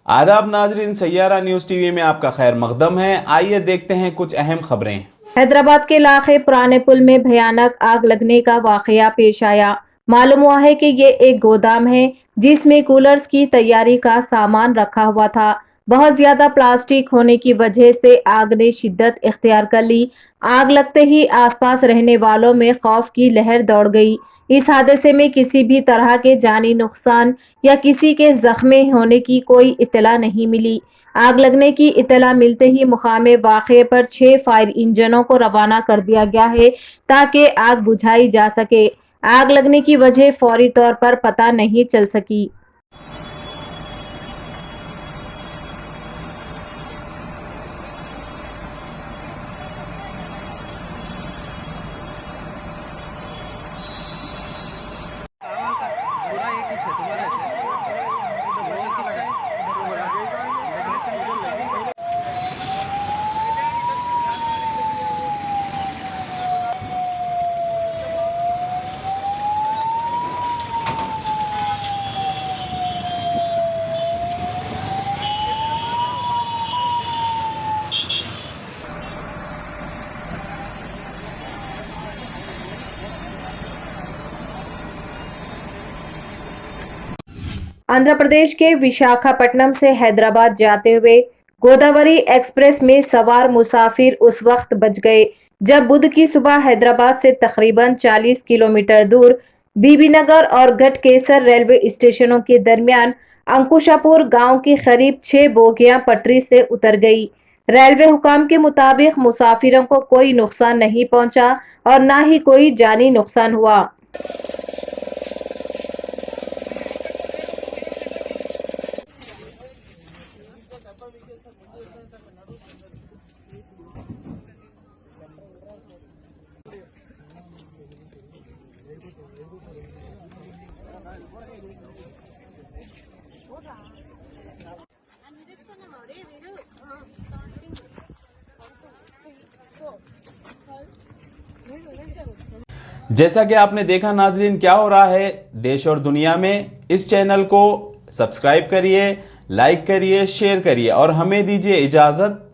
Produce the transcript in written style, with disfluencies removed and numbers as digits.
आदाब नाजरीन, Saiyaara news TV में आपका खैर मकदम है। आइए देखते हैं कुछ अहम खबरें। हैदराबाद के इलाके पुराने पुल में भयानक आग लगने का वाकया पेश आया। मालूम हुआ है कि ये एक गोदाम है जिसमें कूलर्स की तैयारी का सामान रखा हुआ था। बहुत ज्यादा प्लास्टिक होने की वजह से आग ने शिद्दत इख्तियार कर ली। आग लगते ही आसपास रहने वालों में खौफ की लहर दौड़ गई। इस हादसे में किसी भी तरह के जानी नुकसान या किसी के जख्मी होने की कोई इत्तला नहीं मिली। आग लगने की इत्तला मिलते ही मुकामे वाक़े पर 6 फायर इंजनों को रवाना कर दिया गया है ताकि आग बुझाई जा सके। आग लगने की वजह फौरी तौर पर पता नहीं चल सकी। आंध्र प्रदेश के विशाखापट्टनम से हैदराबाद जाते हुए गोदावरी एक्सप्रेस में सवार मुसाफिर उस वक्त बच गए जब बुध की सुबह हैदराबाद से तकरीबन 40 किलोमीटर दूर बीबीनगर और गढ़केसर रेलवे स्टेशनों के दरमियान अंकुशापुर गांव की करीब 6 बोगियां पटरी से उतर गई। रेलवे हुकाम के मुताबिक मुसाफिरों को कोई नुकसान नहीं पहुंचा और न ही कोई जानी नुकसान हुआ। जैसा कि आपने देखा नाजरीन, क्या हो रहा है देश और दुनिया में। इस चैनल को सब्सक्राइब करिए, लाइक करिए, शेयर करिए और हमें दीजिए इजाज़त।